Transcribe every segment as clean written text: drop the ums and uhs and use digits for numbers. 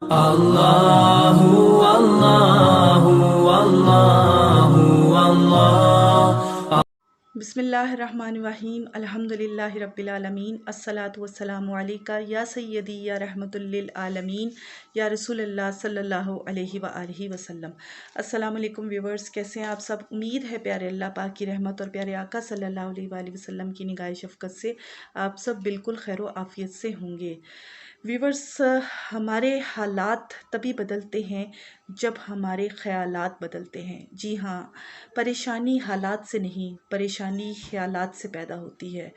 अल्लाहु अल्लाहु अल्लाहु अल्लाह। बिस्मिल्लाहिर्रहमानिर्रहीम अल्हम्दुलिल्लाहि रब्बिल आलमीन अस्सलातु वस्सलामु अलैका या सय्यदी या रहमतुल लिल आलमीन या रसूलुल्लाह सल्लल्लाहु अलैहि व आलिहि वसल्लम। अस्सलाम वालेकुम व्यूवर्स, कैसे हैं आप सब। उम्मीद है प्यारे अल्लाह पाक की रहमत और प्यारे आका सल्लल्लाहु अलैहि वसल्लम की निगाह शफ़क़त से आप सब बिल्कुल खैर आफ़ियत से होंगे। व्यूवर्स, हमारे हालात तभी बदलते हैं जब हमारे ख़यालात बदलते हैं। जी हाँ, परेशानी हालात से नहीं, परेशानी ख़यालात से पैदा होती है।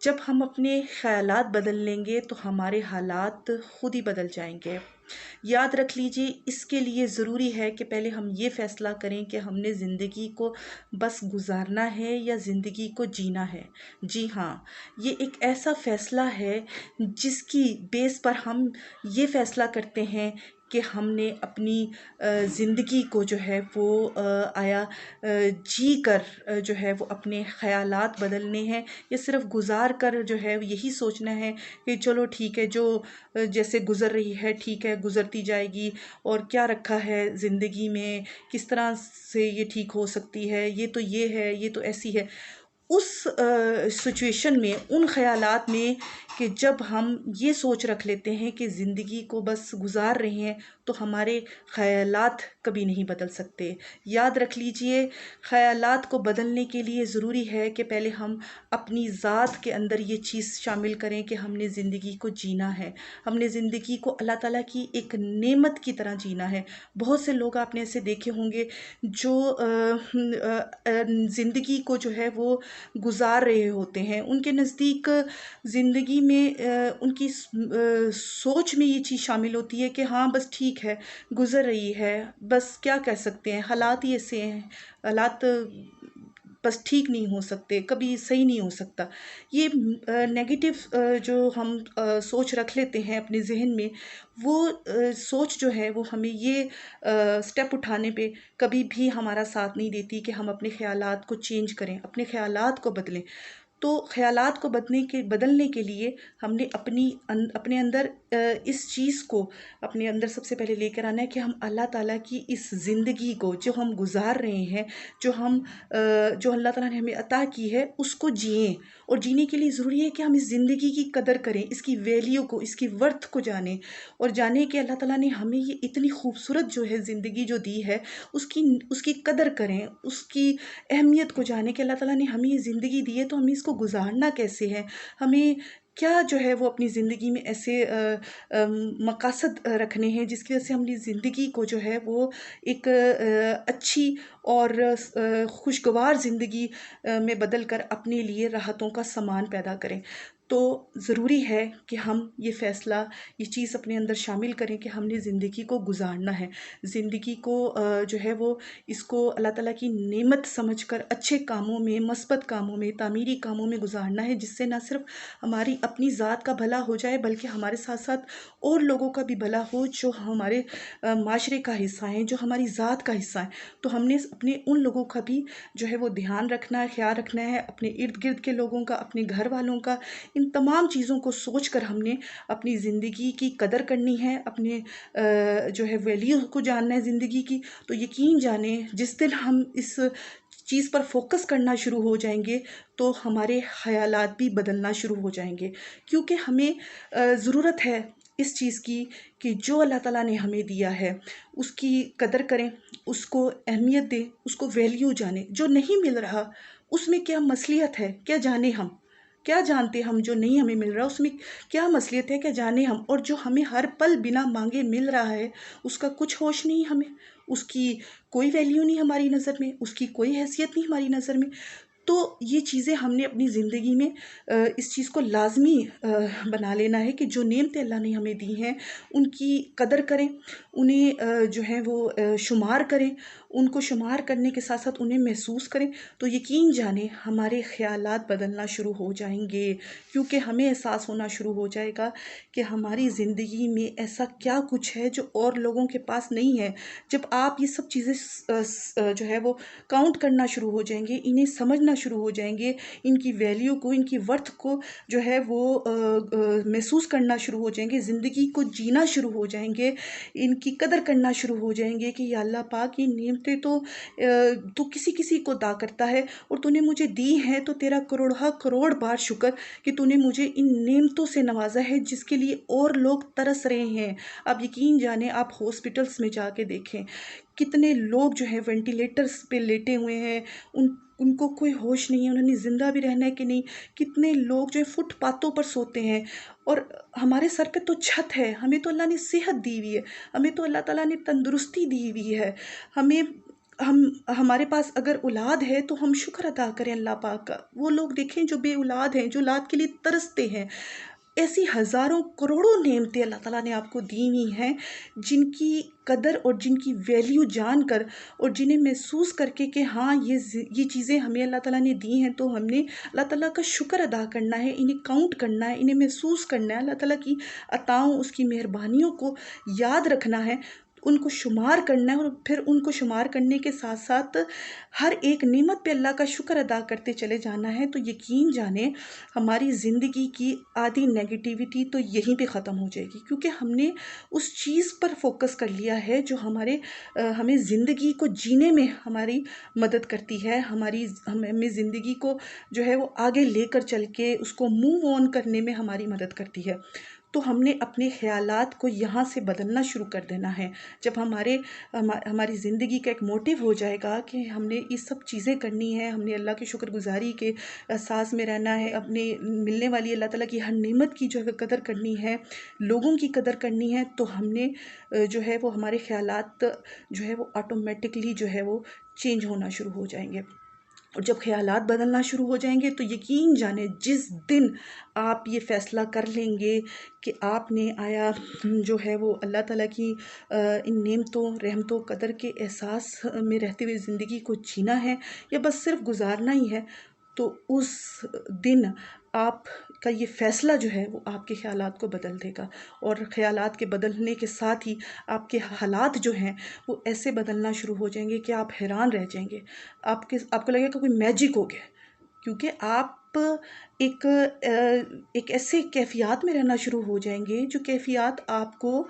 जब हम अपने ख़यालात बदल लेंगे तो हमारे हालात खुद ही बदल जाएंगे। याद रख लीजिए, इसके लिए ज़रूरी है कि पहले हम ये फ़ैसला करें कि हमने ज़िंदगी को बस गुजारना है या ज़िंदगी को जीना है। जी हाँ, ये एक ऐसा फ़ैसला है जिसकी बेस पर हम ये फ़ैसला करते हैं कि हमने अपनी ज़िंदगी को जो है वो जी कर जो है वो अपने ख़यालात बदलने हैं, या सिर्फ़ गुज़ार कर जो है यही सोचना है कि चलो ठीक है, जो जैसे गुज़र रही है ठीक है, गुज़रती जाएगी, और क्या रखा है ज़िंदगी में, किस तरह से ये ठीक हो सकती है, ये तो ये है, ये तो ऐसी है। उस सिचुएशन में, उन ख़यालात में, कि जब हम ये सोच रख लेते हैं कि ज़िंदगी को बस गुज़ार रहे हैं, तो हमारे ख़यालात कभी नहीं बदल सकते। याद रख लीजिए, ख़यालात को बदलने के लिए ज़रूरी है कि पहले हम अपनी ज़ात के अंदर ये चीज़ शामिल करें कि हमने ज़िंदगी को जीना है। हमने ज़िंदगी को अल्लाह ताला की एक नेमत की तरह जीना है। बहुत से लोग आपने ऐसे देखे होंगे जो ज़िंदगी को जो है वो गुज़ार रहे होते हैं। उनके नज़दीक ज़िंदगी में उनकी सोच में ये चीज़ शामिल होती है कि हाँ बस ठीक है, गुज़र रही है, बस क्या कह सकते हैं, हालात ही ऐसे हैं, हालात बस ठीक नहीं हो सकते, कभी सही नहीं हो सकता। ये नेगेटिव जो हम सोच रख लेते हैं अपने ज़हन में, वो सोच जो है वो हमें ये स्टेप उठाने पे कभी भी हमारा साथ नहीं देती कि हम अपने ख़यालात को चेंज करें, अपने ख़यालात को बदलें। तो ख़यालात को बदलने के लिए हमने अपने अंदर इस चीज़ को अपने अंदर सबसे पहले लेकर आना है कि हम अल्लाह ताला की इस ज़िंदगी को जो हम गुज़ार रहे हैं, जो अल्लाह ताला ने हमें अता की है, उसको जिएँ। और जीने के लिए ज़रूरी है कि हम इस ज़िंदगी की कदर करें, इसकी वैल्यू को, इसकी वर्थ को जानें, और जानें कि अल्लाह ताला ने हमें ये इतनी खूबसूरत जो है ज़िंदगी जो दी है, उसकी उसकी कदर करें, उसकी अहमियत को जानें कि अल्लाह ताला ने हमें ये ज़िंदगी दी है, तो हमें इसको गुज़ारना कैसे है, हमें क्या जो है वो अपनी ज़िंदगी में ऐसे मकासद रखने हैं जिसकी वजह से हम अपनी ज़िंदगी को जो है वो एक अच्छी और खुशगवार ज़िंदगी में बदल कर अपने लिए राहतों का सामान पैदा करें। तो ज़रूरी है कि हम ये फ़ैसला, ये चीज़ अपने अंदर शामिल करें कि हमने ज़िंदगी को गुज़ारना है। ज़िंदगी को जो है वो इसको अल्लाह ताला की नेमत समझकर अच्छे कामों में, मस्बत कामों में, तामीरी कामों में गुज़ारना है, जिससे ना सिर्फ़ हमारी अपनी ज़ात का भला हो जाए, बल्कि हमारे साथ-साथ और लोगों का भी भला हो जो हमारे माशरे का हिस्सा हैं, जो हमारी ज़ात का हिस्सा है। तो हमने अपने उन लोगों का भी जो है वो ध्यान रखना है, ख़्याल रखना है, अपने इर्द-गिर्द के लोगों का, अपने घर वालों का। इन तमाम चीज़ों को सोच कर हमने अपनी ज़िंदगी की कदर करनी है, अपने जो है वैल्यू को जानना है ज़िंदगी की। तो यकीन जाने, जिस दिन हम इस चीज़ पर फोकस करना शुरू हो जाएंगे, तो हमारे ख़यालात भी बदलना शुरू हो जाएंगे, क्योंकि हमें ज़रूरत है इस चीज़ की कि जो अल्लाह ताला ने हमें दिया है उसकी कदर करें, उसको अहमियत दें, उसको वैल्यू जानें। जो नहीं मिल रहा उसमें क्या मसलियत है, क्या जाने हम, क्या जानते हम, जो नहीं हमें मिल रहा उसमें क्या मसलियत है, क्या जाने हम। और जो हमें हर पल बिना मांगे मिल रहा है, उसका कुछ होश नहीं हमें, उसकी कोई वैल्यू नहीं हमारी नज़र में, उसकी कोई हैसियत नहीं हमारी नज़र में। तो ये चीज़ें हमने अपनी ज़िंदगी में इस चीज़ को लाज़मी बना लेना है कि जो नेमतें अल्लाह ने हमें दी हैं, उनकी कदर करें, उन्हें जो है वो शुमार करें, उनको शुमार करने के साथ-साथ उन्हें महसूस करें। तो यकीन जानें, हमारे ख़यालात बदलना शुरू हो जाएँगे, क्योंकि हमें एहसास होना शुरू हो जाएगा कि हमारी ज़िंदगी में ऐसा क्या कुछ है जो और लोगों के पास नहीं है। जब आप ये सब चीज़ें जो है वो काउंट करना शुरू हो जाएँगे, इन्हें समझना शुरू हो जाएंगे, इनकी वैल्यू को, इनकी वर्थ को जो है वो महसूस करना शुरू हो जाएंगे, ज़िंदगी को जीना शुरू हो जाएंगे, इनकी कदर करना शुरू हो जाएंगे कि या अल्लाह पाक, ये नेमतें तो तू किसी किसी को अता करता है और तूने मुझे दी है, तो तेरा करोड़ा करोड़ बार शुक्र कि तूने मुझे इन नेमतों से नवाजा है जिसके लिए और लोग तरस रहे हैं। आप यकीन जाने, आप हॉस्पिटल्स में जाके देखें कितने लोग जो है वेंटिलेटर्स पे लेटे हुए हैं, उनको कोई होश नहीं है, उन्होंने ज़िंदा भी रहना है कि नहीं। कितने लोग जो है फुटपाथों पर सोते हैं, और हमारे सर पे तो छत है, हमें तो अल्लाह ने सेहत दी हुई है, हमें तो अल्लाह ताला ने तंदुरुस्ती दी हुई है। हमें हम हमारे पास अगर औलाद है तो हम शुक्र अदा करें अल्लाह पाक का। वो लोग देखें जो बे औलाद हैं, जो औलाद के लिए तरसते हैं। ऐसी हज़ारों करोड़ों नेमतें अल्लाह ताला ने आपको दी हुई हैं, जिनकी कदर और जिनकी वैल्यू जानकर और जिन्हें महसूस करके कि हाँ, ये चीज़ें हमें अल्लाह ताला ने दी हैं, तो हमने अल्लाह ताला का शुक्र अदा करना है, इन्हें काउंट करना है, इन्हें महसूस करना है, अल्लाह ताला की अताओं, उसकी मेहरबानियों को याद रखना है, उनको शुमार करना है, और फिर उनको शुमार करने के साथ साथ हर एक नेमत पे अल्लाह का शुक्र अदा करते चले जाना है। तो यकीन जाने, हमारी ज़िंदगी की आधी नेगेटिविटी तो यहीं पे ख़त्म हो जाएगी, क्योंकि हमने उस चीज़ पर फोकस कर लिया है जो हमें ज़िंदगी को जीने में हमारी मदद करती है, हमें ज़िंदगी को जो है वो आगे लेकर चल के उसको मूव ऑन करने में हमारी मदद करती है। तो हमने अपने ख़यालात को यहाँ से बदलना शुरू कर देना है। जब हमारी ज़िंदगी का एक मोटिव हो जाएगा कि हमने ये सब चीज़ें करनी है, हमने अल्लाह की शुक्रगुज़ारी के एहसास में रहना है, अपने मिलने वाली अल्लाह ताला की हर नेमत की जो है कदर करनी है, लोगों की कदर करनी है, तो हमने जो है वो हमारे ख़यालात जो है वो ऑटोमेटिकली जो है वो चेंज होना शुरू हो जाएंगे। और जब ख़यालात बदलना शुरू हो जाएंगे, तो यकीन जाने, जिस दिन आप ये फ़ैसला कर लेंगे कि आपने आया जो है वो अल्लाह ताला की इन नेमतों, रहमतों, कदर के एहसास में रहते हुए ज़िंदगी को जीना है या बस सिर्फ गुजारना ही है, तो उस दिन आपका ये फ़ैसला जो है वो आपके ख़यालात को बदल देगा। और ख़यालात के बदलने के साथ ही आपके हालात जो हैं वो ऐसे बदलना शुरू हो जाएंगे कि आप हैरान रह जाएंगे। आपको लगेगा कोई मैजिक हो गया, क्योंकि आप एक ऐसे कैफ़ियत में रहना शुरू हो जाएंगे जो कैफ़ियत आपको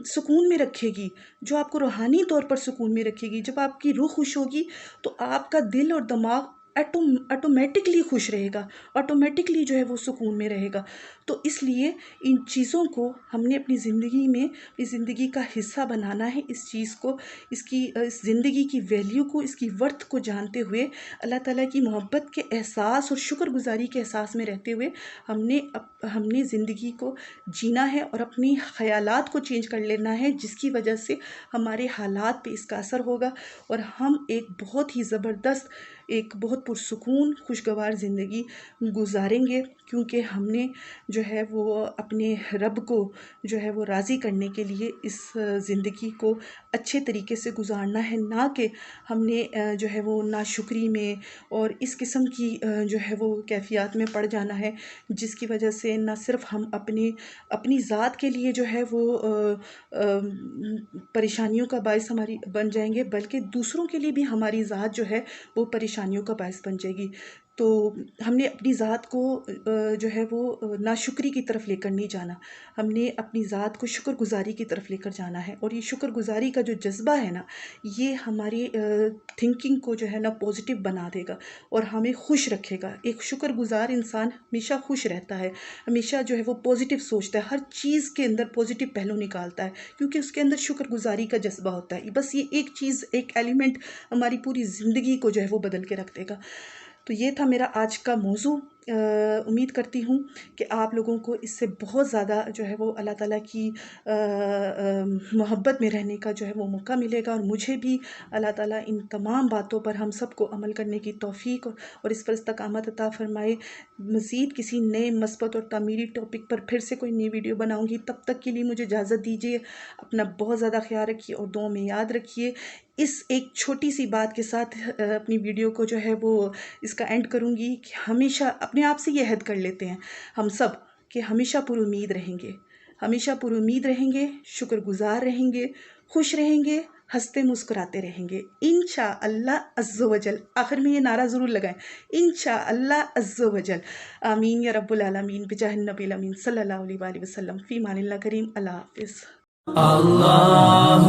सुकून में रखेगी, जो आपको रूहानी तौर पर सुकून में रखेगी। जब आपकी रूह खुश होगी, तो आपका दिल और दिमाग ऑटोमेटिकली खुश रहेगा, ऑटोमेटिकली जो है वो सुकून में रहेगा। तो इसलिए इन चीज़ों को हमने अपनी ज़िंदगी में, अपनी ज़िंदगी का हिस्सा बनाना है। इस चीज़ को, इस ज़िंदगी की वैल्यू को, इसकी वर्थ को जानते हुए, अल्लाह ताला की मोहब्बत के एहसास और शुक्रगुज़ारी के एहसास में रहते हुए हमने ज़िंदगी को जीना है और अपनी ख़यालात को चेंज कर लेना है, जिसकी वजह से हमारे हालात पे इसका असर होगा और हम एक बहुत ही ज़बरदस्त, एक बहुत पुरसुकून खुशगवार ज़िंदगी गुजारेंगे, क्योंकि हमने जो है वो अपने रब को जो है वो राज़ी करने के लिए इस ज़िंदगी को अच्छे तरीके से गुजारना है, ना कि हमने जो है वो नाशुक्री में और इस किस्म की जो है वो कैफ़ियत में पड़ जाना है, जिसकी वजह से ना सिर्फ हम अपनी ज़ात के लिए जो है वो परेशानियों का बायस हमारी बन जाएंगे, बल्कि दूसरों के लिए भी हमारी ज़ात जो है वो परेशानियों का बायस बन जाएगी। तो हमने अपनी ज़ात को जो है वो नाशुक्री की तरफ लेकर नहीं जाना, हमने अपनी ज़ात को शुक्रगुज़ारी की तरफ लेकर जाना है। और ये शुक्रगुज़ारी का जो जज़्बा है ना, ये हमारी थिंकिंग को जो है ना पॉजिटिव बना देगा और हमें खुश रखेगा। एक शुक्रगुज़ार इंसान हमेशा खुश रहता है, हमेशा जो है वो पॉजिटिव सोचता है, हर चीज़ के अंदर पॉजिटिव पहलू निकालता है, क्योंकि उसके अंदर शुक्रगुज़ारी का जज्बा होता है। बस ये एक चीज़, एक एलिमेंट हमारी पूरी ज़िंदगी को जो है वो बदल के रख देगा। तो ये था मेरा आज का मौजू। उम्मीद करती हूँ कि आप लोगों को इससे बहुत ज़्यादा जो है वो अल्लाह ताला की मोहब्बत में रहने का जो है वो मौका मिलेगा, और मुझे भी अल्लाह ताला इन तमाम बातों पर हम सबको अमल करने की तौफ़ीक और इस पर इस्तकामत अता फ़रमाए। मज़ीद किसी नए मस्बत और तामीरी टॉपिक पर फिर से कोई नई वीडियो बनाऊँगी, तब तक के लिए मुझे इजाज़त दीजिए। अपना बहुत ज़्यादा ख्याल रखिए और दुआ में याद रखिए। इस एक छोटी सी बात के साथ अपनी वीडियो को जो है वो इसका एंड करूँगी कि हमेशा अपने आप से ये अहद कर लेते हैं हम सब कि हमेशा पुरुमीद रहेंगे, हमेशा पुरुमीद रहेंगे, शुक्रगुज़ार रहेंगे, खुश रहेंगे, हंसते मुस्कुराते रहेंगे इंशाअल्लाह अज़्ज़ वजल। आखिर में ये नारा ज़रूर लगाएं, इंशाअल्लाह अज़्ज़ वजल। आमीन या रब्बुल आलमीन बिजाहिन नबील अमीन सल्लल्लाहु अलैहि वसल्लम। फ़ी मानिल्लाह करीम। अल्लाह हाफ़िज़। Allah